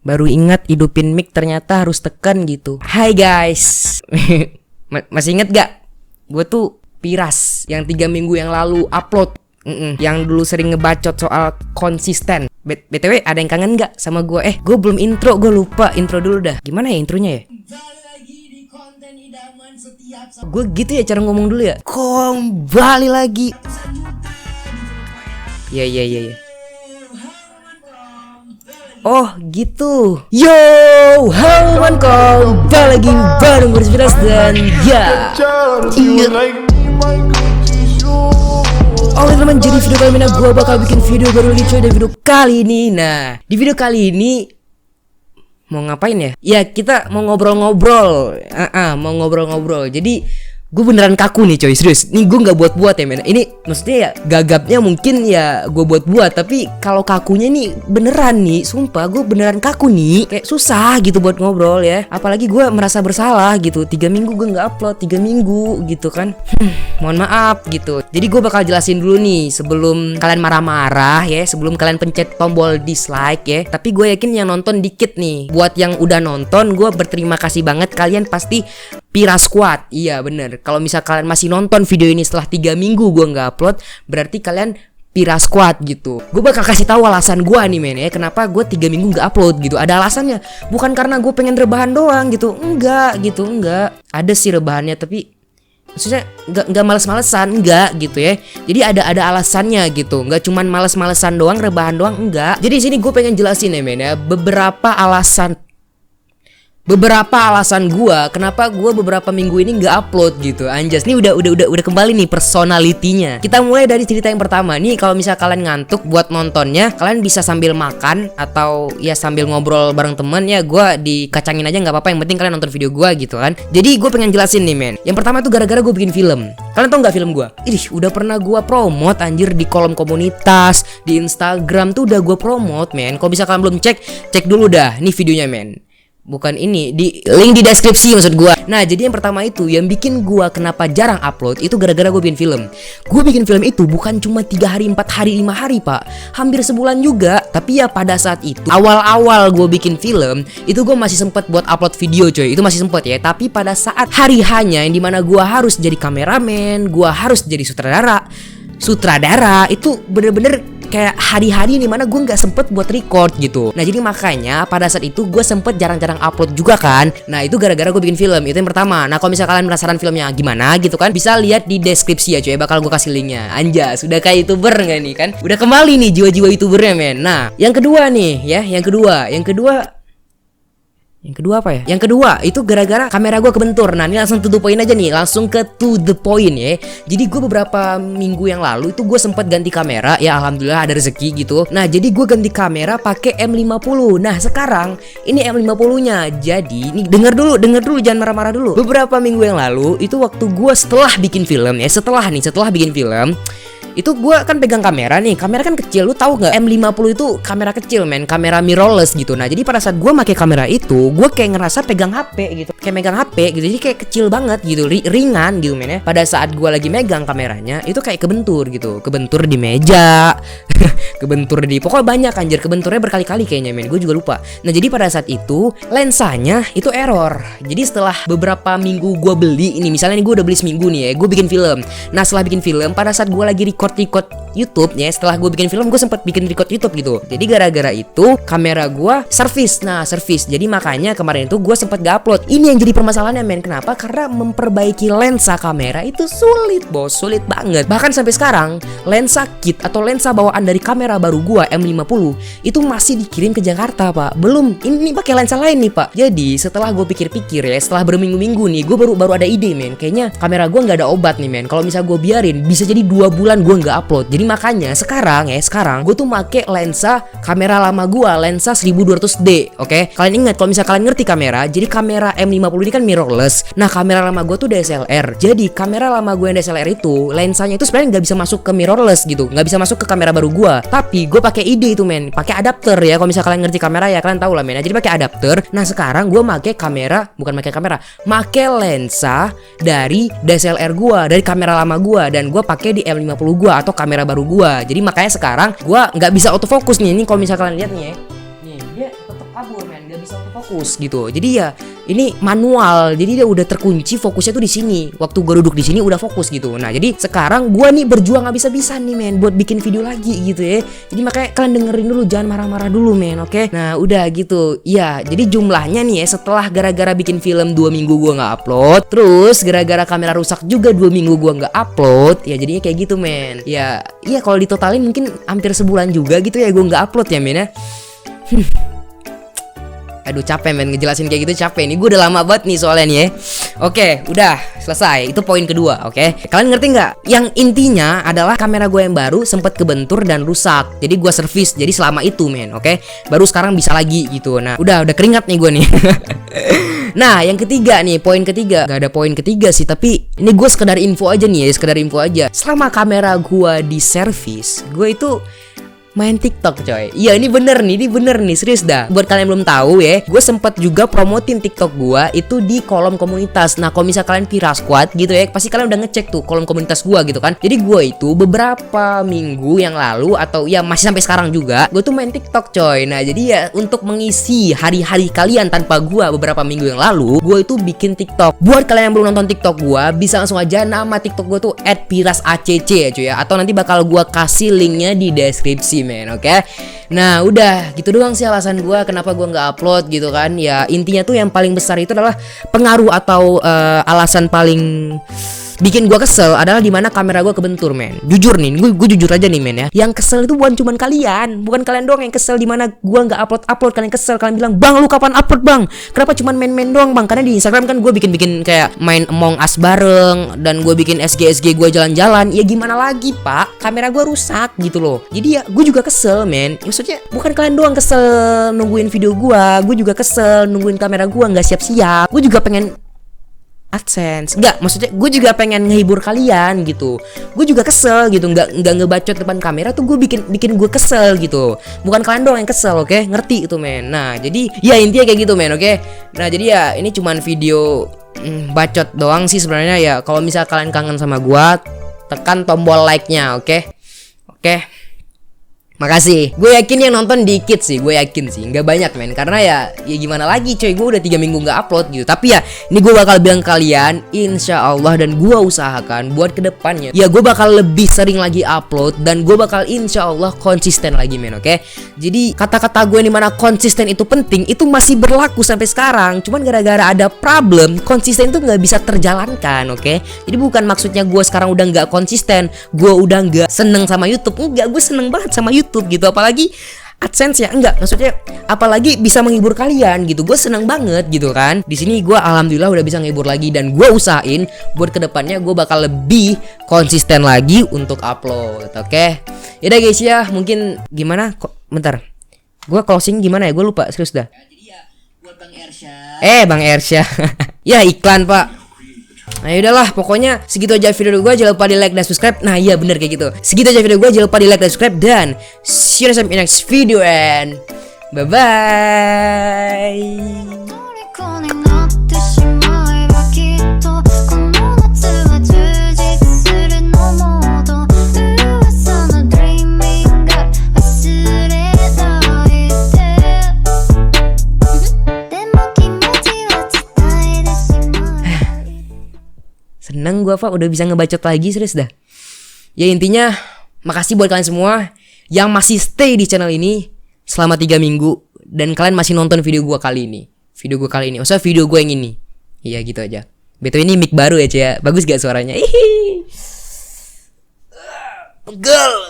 Baru ingat hidupin mic ternyata harus tekan gitu. Hai guys. Masih inget gak? Gue tuh Piras yang 3 minggu yang lalu upload. Yang dulu sering ngebacot soal konsisten. BTW ada yang kangen gak sama gue? Gue belum intro, gue lupa intro dulu dah. Gimana ya intronya ya? Gue gitu ya cara ngomong dulu ya. Kembali lagi. Ya. Oh gitu. Yo, halo kembali lagi bareng gue Piras dan ya. Oke teman, jadi video kali ini gue bakal bikin video baru lagi coy. Dan video kali ini, nah di video kali ini mau ngapain ya? Ya kita mau ngobrol-ngobrol. Mau ngobrol-ngobrol. Jadi gue beneran kaku nih coy, serius. Nih gue gak buat-buat ya men. Ini maksudnya ya gagapnya mungkin ya gue buat-buat. Tapi kalau kakunya nih beneran nih, sumpah gue beneran kaku nih. Kayak susah gitu buat ngobrol ya. Apalagi gue merasa bersalah gitu. 3 minggu gue gak upload, 3 minggu gitu kan. Mohon maaf gitu. Jadi gue bakal jelasin dulu nih sebelum kalian marah-marah ya, sebelum kalian pencet tombol dislike ya. Tapi gue yakin yang nonton dikit nih. Buat yang udah nonton, gue berterima kasih banget. Kalian pasti Piras Squad. Iya bener. Kalau misal kalian masih nonton video ini setelah 3 minggu gue gak upload, berarti kalian Piras Squad gitu. Gue bakal kasih tahu alasan gue nih men ya, kenapa gue 3 minggu gak upload gitu. Ada alasannya. Bukan karena gue pengen rebahan doang gitu. Enggak. Ada sih rebahannya, tapi maksudnya nggak males-malesan, enggak gitu ya. Jadi ada alasannya gitu. Nggak cuman males-malesan doang, rebahan doang, enggak. Jadi sini gue pengen jelasin ya men ya, beberapa alasan gua kenapa gua beberapa minggu ini nggak upload gitu. Anjas nih udah kembali nih personalitinya. Kita mulai dari cerita yang pertama nih. Kalau misal kalian ngantuk buat nontonnya, kalian bisa sambil makan atau ya sambil ngobrol bareng temen ya. Gua dikacangin aja nggak apa-apa, yang penting kalian nonton video gua gitu kan. Jadi gue pengen jelasin nih men. Yang pertama tuh gara-gara gue bikin film. Kalian tau nggak film gua? Udah pernah gua promote anjir di kolom komunitas di Instagram tuh, udah gua promote men. Kalau bisa kalian belum cek dulu dah nih videonya men. Bukan ini, di link di deskripsi maksud gua. Nah jadi yang pertama itu, yang bikin gua kenapa jarang upload itu gara-gara gue bikin film. Gue bikin film itu bukan cuma 3 hari, 4 hari, 5 hari pak, hampir sebulan juga. Tapi ya pada saat itu, awal-awal gue bikin film itu gue masih sempet buat upload video coy. Itu masih sempet ya. Tapi pada saat hari hanya yang dimana gua harus jadi kameramen, gua harus jadi sutradara itu bener-bener kayak hari-hari nih mana gue nggak sempet buat record gitu. Nah jadi makanya pada saat itu gue sempet jarang-jarang upload juga kan. Nah itu gara-gara gue bikin film, itu yang pertama. Nah kalau misalnya kalian penasaran filmnya gimana gitu kan, bisa lihat di deskripsi ya cuy, bakal gue kasih linknya. Anjas, sudah kayak youtuber nggak nih kan? Udah kembali nih jiwa-jiwa youtubernya men. Nah yang kedua nih ya, yang kedua apa ya? Yang kedua itu gara-gara kamera gue kebentur. Nah ini langsung to the point aja nih, langsung ke to the point ya. Jadi gue beberapa minggu yang lalu itu gue sempat ganti kamera. Ya alhamdulillah ada rezeki gitu. Nah jadi gue ganti kamera pakai M50. Nah sekarang ini M50 nya. Jadi ini denger dulu jangan marah-marah dulu. Beberapa minggu yang lalu itu waktu gue setelah bikin film ya, setelah bikin film itu gue kan pegang kamera nih. Kamera kan kecil, lu tahu nggak? M50 itu kamera kecil men, kamera mirrorless gitu. Nah jadi pada saat gue pakai kamera itu, gue kayak ngerasa pegang HP gitu, kayak megang HP gitu. Jadi kayak kecil banget gitu, ringan gitu men ya. Pada saat gue lagi megang kameranya itu kayak kebentur gitu, kebentur di meja, kebentur di, pokoknya banyak anjir, kebenturnya berkali-kali kayaknya men. Gue juga lupa. Nah jadi pada saat itu lensanya itu error. Jadi setelah beberapa minggu gue beli ini, misalnya nih gue udah beli seminggu nih ya, gue bikin film. Nah setelah bikin film, pada saat gue lagi record YouTube ya, setelah gue bikin film gue sempet bikin record YouTube gitu. Jadi gara-gara itu kamera gue servis. Jadi makanya kemarin itu gue sempet gak upload. Ini yang jadi permasalahannya men. Kenapa? Karena memperbaiki lensa kamera itu sulit bos, sulit banget. Bahkan sampai sekarang lensa kit atau lensa bawaan dari kamera baru gue M50 itu masih dikirim ke Jakarta pak. Belum, ini pakai lensa lain nih pak. Jadi setelah gue pikir-pikir ya, setelah berminggu-minggu nih, gue baru ada ide men. Kayaknya kamera gue nggak ada obat nih men. Kalau misal gue biarin bisa jadi 2 bulan gue nggak upload. Jadi makanya sekarang gue tuh make lensa kamera lama gue, lensa 1200D. Oke? Kalian ingat kalau misalnya kalian ngerti kamera, jadi kamera M50 ini kan mirrorless. Nah kamera lama gue tuh DSLR. Jadi kamera lama gue yang DSLR itu lensanya itu sebenarnya nggak bisa masuk ke mirrorless gitu, nggak bisa masuk ke kamera baru gue. Tapi gue pakai ide itu men, pakai adapter ya. Kalau misalnya kalian ngerti kamera ya kalian tahu lah men. Jadi pakai adapter. Nah sekarang gue make lensa dari DSLR gue, dari kamera lama gue, dan gue pakai di M50 gue atau kamera baru gua. Jadi makanya sekarang gua nggak bisa autofocus nih. Ini kalau misalnya kalian lihat nih ya, nih dia tetap kabur men, nggak bisa fokus gitu. Jadi ya ini manual, jadi dia udah terkunci fokusnya tuh di sini. Waktu gue duduk di sini udah fokus gitu. Nah jadi sekarang gue nih berjuang habis-habisan nih men buat bikin video lagi gitu ya. Jadi makanya kalian dengerin dulu, jangan marah-marah dulu men, oke? Nah udah gitu. Ya jadi jumlahnya nih ya, setelah gara-gara bikin film 2 minggu gue nggak upload, terus gara-gara kamera rusak juga 2 minggu gue nggak upload, ya jadinya kayak gitu men. Ya iya kalau ditotalin mungkin hampir sebulan juga gitu ya gue nggak upload ya men ya. Aduh capek men ngejelasin kayak gitu, capek nih. Gue udah lama banget nih soalnya nih ya. Oke, udah selesai. Itu poin kedua, oke. Kalian ngerti nggak? Yang intinya adalah kamera gue yang baru sempat kebentur dan rusak. Jadi gue servis. Jadi selama itu men, oke. Baru sekarang bisa lagi gitu. Nah, udah keringat nih gue nih. Nah, yang ketiga nih, poin ketiga. Gak ada poin ketiga sih, tapi ini gue sekedar info aja nih ya, sekedar info aja. Selama kamera gue di servis, gue itu main TikTok coy. Iya ini bener nih serius dah. Buat kalian yang belum tahu ya, gue sempat juga promotin TikTok gue itu di kolom komunitas. Nah kalau misal kalian Pira Squad gitu ya, pasti kalian udah ngecek tuh kolom komunitas gue gitu kan. Jadi gue itu beberapa minggu yang lalu atau ya masih sampai sekarang juga, gue tuh main TikTok coy. Nah jadi ya untuk mengisi hari-hari kalian tanpa gue beberapa minggu yang lalu, gue itu bikin TikTok. Buat kalian yang belum nonton TikTok gue, bisa langsung aja nama TikTok gue tuh @pirasacc ya cuy ya. Atau nanti bakal gue kasih linknya di deskripsi men, oke? Nah udah gitu doang sih alasan gue kenapa gue nggak upload gitu kan. Ya intinya tuh yang paling besar itu adalah pengaruh atau alasan paling bikin gue kesel adalah dimana kamera gue kebentur men. Jujur nih, gue jujur aja nih men ya. Yang kesel itu bukan cuman kalian, bukan kalian doang yang kesel dimana gue nggak upload. Kalian kesel, kalian bilang bang lu kapan upload bang? Kenapa cuman main-main doang bang? Karena di Instagram kan gue bikin kayak main Among Us bareng dan gue bikin SG gue jalan-jalan. Ya gimana lagi pak? Kamera gue rusak gitu loh. Jadi ya gue juga kesel men. Maksudnya bukan kalian doang kesel nungguin video gue juga kesel nungguin kamera gue nggak siap-siap. Gue juga pengen AdSense, enggak, maksudnya gue juga pengen ngehibur kalian gitu. Gue juga kesel gitu, nggak ngebacot depan kamera tuh gue bikin gue kesel gitu. Bukan kalian doang yang kesel, oke? Ngerti itu men. Nah jadi ya intinya kayak gitu men, oke? Nah jadi ya ini cuman video bacot doang sih sebenarnya ya. Kalau misal kalian kangen sama gue, tekan tombol like-nya, oke? Oke. Makasih. Gue yakin yang nonton dikit sih, gue yakin sih, nggak banyak men. Karena ya gimana lagi coy, gue udah 3 minggu nggak upload gitu. Tapi ya ini gue bakal bilang kalian, insya Allah dan gue usahakan buat kedepannya ya gue bakal lebih sering lagi upload dan gue bakal insya Allah konsisten lagi men, oke? Jadi kata-kata gue di mana konsisten itu penting itu masih berlaku sampai sekarang. Cuman gara-gara ada problem, konsisten itu nggak bisa terjalankan, oke? Jadi bukan maksudnya gue sekarang udah nggak konsisten, gue udah nggak seneng sama YouTube. Enggak, gue seneng banget sama YouTube gitu, apalagi AdSense ya, enggak maksudnya apalagi bisa menghibur kalian gitu. Gue seneng banget gitu kan. Di sini gue alhamdulillah udah bisa menghibur lagi dan gue usahain buat kedepannya gue bakal lebih konsisten lagi untuk upload, oke? Yaudah guys ya, mungkin gimana kok bentar. Gue closing gimana ya? Gue lupa serius dah. Jadi ya buat Bang Ersya. Bang Ersya. Ya iklan, Pak. Nah yaudahlah, pokoknya segitu aja video gue. Jangan lupa di like dan subscribe. Nah iya bener kayak gitu. Segitu aja video gue. Jangan lupa di like dan subscribe. Dan see you in the next video and bye bye. Seneng gue Pak udah bisa ngebacot lagi serius dah. Ya intinya makasih buat kalian semua yang masih stay di channel ini selama 3 minggu dan kalian masih nonton video gue kali ini. Maksudnya video gue yang ini. Iya gitu aja. Betul ini mic baru ya Cia. Bagus gak suaranya? Pegel.